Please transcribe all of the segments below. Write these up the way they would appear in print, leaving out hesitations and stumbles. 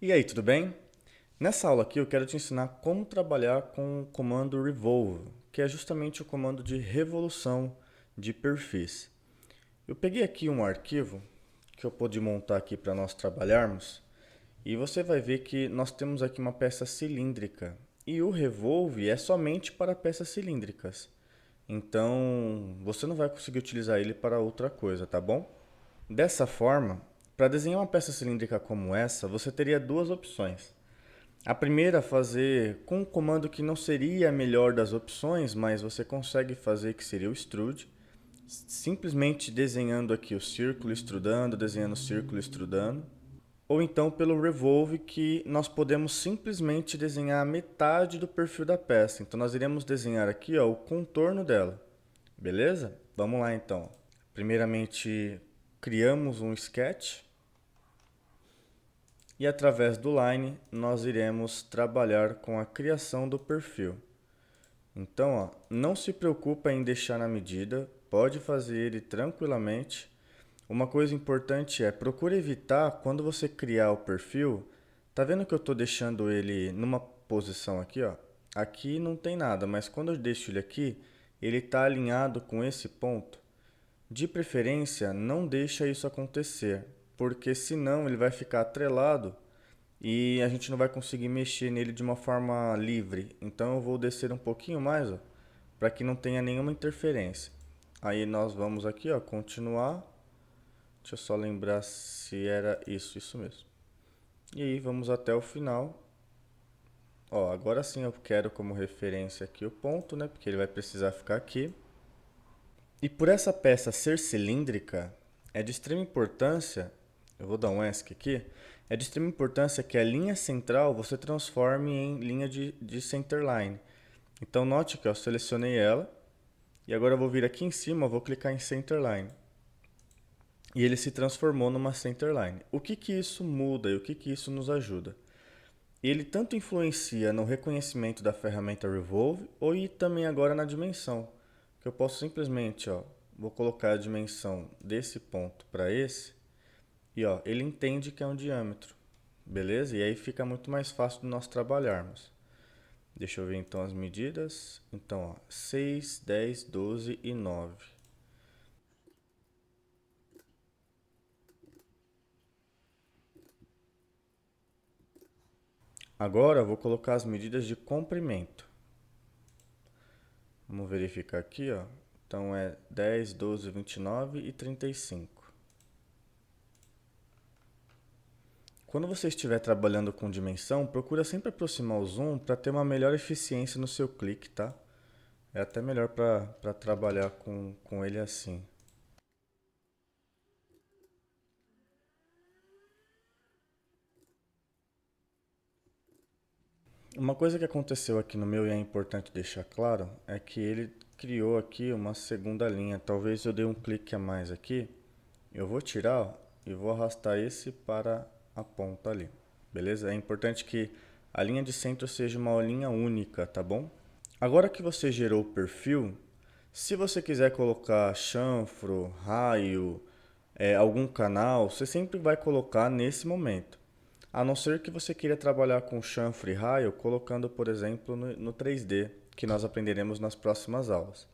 E aí, tudo bem? Nessa aula aqui eu quero te ensinar como trabalhar com o comando revolve, que é justamente o comando de revolução de perfis. Eu peguei aqui um arquivo que eu pude montar aqui para nós trabalharmos e você vai ver que nós temos aqui uma peça cilíndrica e o revolve é somente para peças cilíndricas. Então, você não vai conseguir utilizar ele para outra coisa, tá bom? Dessa forma, para desenhar uma peça cilíndrica como essa, você teria duas opções. A primeira, fazer com um comando que não seria a melhor das opções, mas você consegue fazer, que seria o extrude, simplesmente desenhando aqui o círculo, extrudando, desenhando o círculo, extrudando. Ou então pelo revolve, que nós podemos simplesmente desenhar a metade do perfil da peça. Então nós iremos desenhar aqui, ó, o contorno dela. Beleza? Vamos lá então. Primeiramente, criamos um sketch. E através do Line nós iremos trabalhar com a criação do perfil. Então, ó, não se preocupa em deixar na medida, pode fazer ele tranquilamente. Uma coisa importante é procure evitar quando você criar o perfil. Tá vendo que eu estou deixando ele numa posição aqui, ó? Aqui não tem nada, mas quando eu deixo ele aqui, ele está alinhado com esse ponto. De preferência, não deixa isso acontecer, porque senão ele vai ficar atrelado e a gente não vai conseguir mexer nele de uma forma livre. Então eu vou descer um pouquinho mais, para que não tenha nenhuma interferência. Aí nós vamos aqui, ó, continuar. Deixa eu só lembrar se era isso mesmo. E aí vamos até o final. Ó, agora sim eu quero como referência aqui o ponto, né? Porque ele vai precisar ficar aqui. E por essa peça ser cilíndrica, é de extrema importância, eu vou dar um ESC aqui, é de extrema importância que a linha central você transforme em linha de centerline. Então note que eu selecionei ela, e agora eu vou vir aqui em cima, vou clicar em centerline. E ele se transformou numa centerline. O que que isso muda e o que que isso nos ajuda? Ele tanto influencia no reconhecimento da ferramenta Revolve, ou e também agora na dimensão, que eu posso simplesmente, ó, vou colocar a dimensão desse ponto para esse, e ó, ele entende que é um diâmetro, beleza? E aí fica muito mais fácil de nós trabalharmos. Deixa eu ver então as medidas. Então, ó, 6, 10, 12 e 9. Agora eu vou colocar as medidas de comprimento. Vamos verificar aqui, ó. Então é 10, 12, 29 e 35. Quando você estiver trabalhando com dimensão, procura sempre aproximar o zoom para ter uma melhor eficiência no seu clique, tá? É até melhor para trabalhar com ele assim. Uma coisa que aconteceu aqui no meu e é importante deixar claro é que ele criou aqui uma segunda linha. Talvez eu dê um clique a mais aqui. Eu vou tirar, ó, e vou arrastar esse para a ponta ali. Beleza? É importante que a linha de centro seja uma linha única, tá bom? Agora que você gerou o perfil, se você quiser colocar chanfro, raio, algum canal, você sempre vai colocar nesse momento. A não ser que você queira trabalhar com chanfro e raio, colocando, por exemplo, no 3D, que nós aprenderemos nas próximas aulas.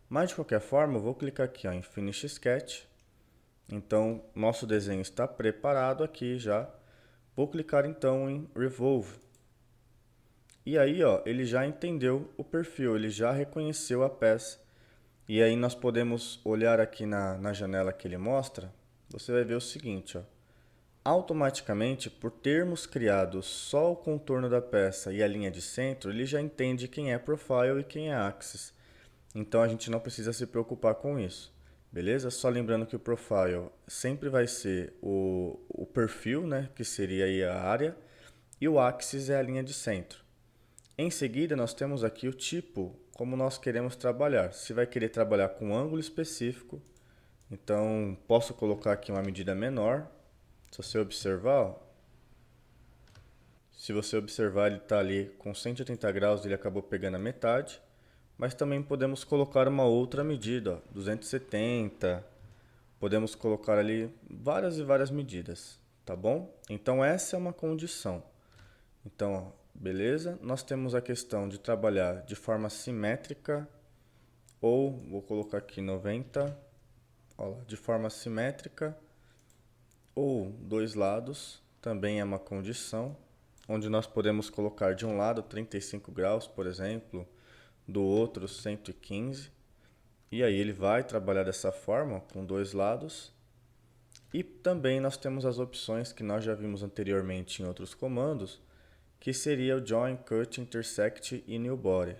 Mas de qualquer forma, eu vou clicar aqui, ó, em Finish Sketch. Então, nosso desenho está preparado aqui já. Vou clicar então em Revolve. E aí, ó, ele já entendeu o perfil, ele já reconheceu a peça. E aí nós podemos olhar aqui na janela que ele mostra. Você vai ver o seguinte, ó. Automaticamente, por termos criado só o contorno da peça e a linha de centro, ele já entende quem é Profile e quem é Axis. Então a gente não precisa se preocupar com isso. Beleza? Só lembrando que o Profile sempre vai ser o perfil, né? Que seria aí a área. E o Axis é a linha de centro. Em seguida, nós temos aqui o tipo, como nós queremos trabalhar. Se vai querer trabalhar com um ângulo específico, então posso colocar aqui uma medida menor. Se você observar, ó, se você observar, ele está ali com 180 graus, ele acabou pegando a metade. Mas também podemos colocar uma outra medida, ó, 270. Podemos colocar ali várias e várias medidas, tá bom? Então essa é uma condição. Então, ó, beleza? Nós temos a questão de trabalhar de forma simétrica ou, vou colocar aqui 90, ó lá, de forma simétrica ou dois lados, também é uma condição, onde nós podemos colocar de um lado 35 graus, por exemplo, do outro 115, e aí ele vai trabalhar dessa forma, com dois lados. E também nós temos as opções que nós já vimos anteriormente em outros comandos, que seria o Join, Cut, Intersect e New Body,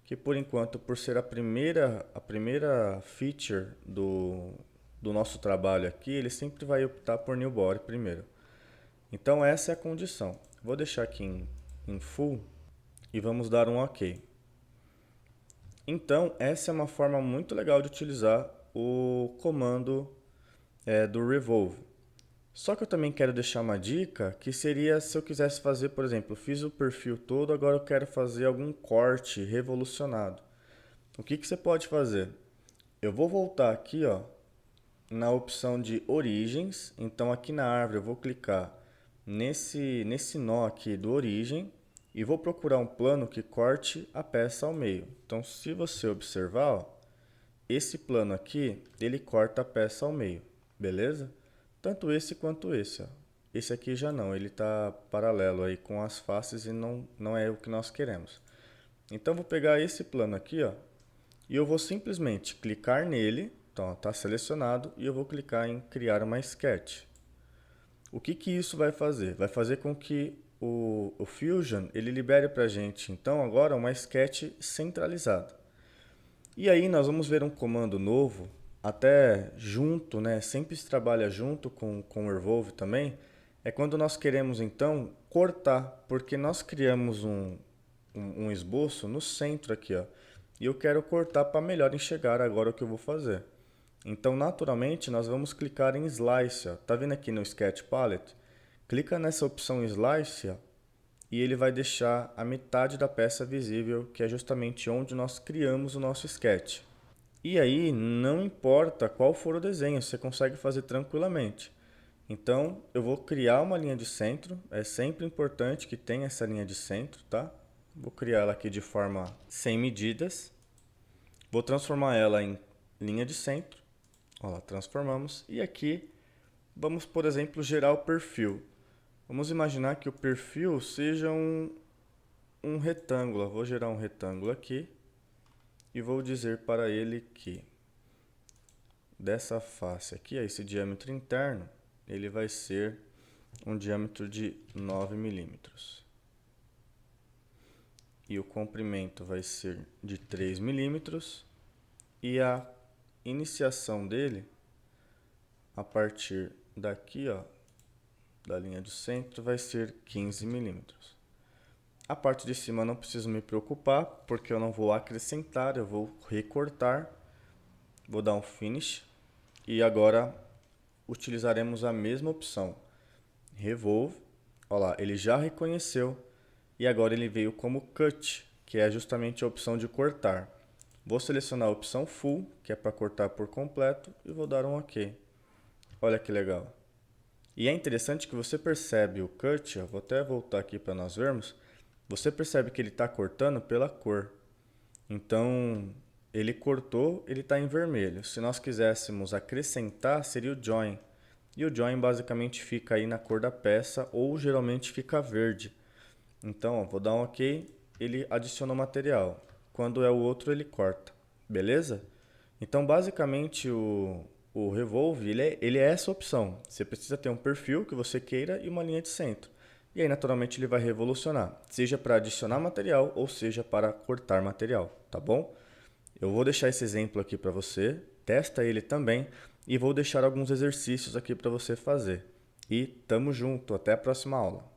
que por enquanto, por ser a primeira feature do nosso trabalho aqui, ele sempre vai optar por New Body primeiro. Então essa é a condição. Vou deixar aqui em Full e vamos dar um OK. Então essa é uma forma muito legal de utilizar o comando do Revolve. Só que eu também quero deixar uma dica, que seria se eu quisesse fazer, por exemplo, eu fiz o perfil todo, agora eu quero fazer algum corte revolucionado. O que você pode fazer? Eu vou voltar aqui, ó, na opção de origens. Então aqui na árvore eu vou clicar nesse nó aqui do origem e vou procurar um plano que corte a peça ao meio. Então se você observar, ó, esse plano aqui, ele corta a peça ao meio, beleza? Tanto esse quanto esse, ó. Esse aqui já não, ele está paralelo aí com as faces e não é o que nós queremos. Então vou pegar esse plano aqui, ó, e eu vou simplesmente clicar nele. Então está selecionado e eu vou clicar em criar uma sketch. O que isso vai fazer? Vai fazer com que o Fusion ele libere para a gente então agora uma sketch centralizada. E aí nós vamos ver um comando novo, até junto, né? Sempre se trabalha junto com o Revolve também. É quando nós queremos então cortar, porque nós criamos um esboço no centro aqui, ó. E eu quero cortar para melhor enxergar agora o que eu vou fazer. Então, naturalmente, nós vamos clicar em Slice, ó. Tá vendo aqui no Sketch Palette? Clica nessa opção Slice, ó, e ele vai deixar a metade da peça visível, que é justamente onde nós criamos o nosso sketch. E aí, não importa qual for o desenho, você consegue fazer tranquilamente. Então, eu vou criar uma linha de centro, é sempre importante que tenha essa linha de centro, tá? Vou criar ela aqui de forma sem medidas. Vou transformar ela em linha de centro. Olha lá, transformamos. E aqui, vamos, por exemplo, gerar o perfil. Vamos imaginar que o perfil seja um retângulo. Vou gerar um retângulo aqui e vou dizer para ele que dessa face aqui, esse diâmetro interno, ele vai ser um diâmetro de 9 milímetros. E o comprimento vai ser de 3 milímetros. E a iniciação dele, a partir daqui, ó, da linha do centro, vai ser 15 milímetros. A parte de cima não preciso me preocupar, porque eu não vou acrescentar, eu vou recortar. Vou dar um Finish. E agora utilizaremos a mesma opção. Revolve. Olha lá, ele já reconheceu. E agora ele veio como Cut, que é justamente a opção de cortar. Vou selecionar a opção Full, que é para cortar por completo, e vou dar um OK. Olha que legal. E é interessante que você percebe o cut, ó, vou até voltar aqui para nós vermos, você percebe que ele está cortando pela cor. Então, ele cortou, ele está em vermelho. Se nós quiséssemos acrescentar, seria o Join. E o Join basicamente fica aí na cor da peça, ou geralmente fica verde. Então, ó, vou dar um OK, ele adiciona o material. Quando é o outro, ele corta. Beleza? Então, basicamente, o Revolve, ele é essa opção. Você precisa ter um perfil que você queira e uma linha de centro. E aí, naturalmente, ele vai revolucionar. Seja para adicionar material ou seja para cortar material. Tá bom? Eu vou deixar esse exemplo aqui para você. Testa ele também. E vou deixar alguns exercícios aqui para você fazer. E tamo junto. Até a próxima aula.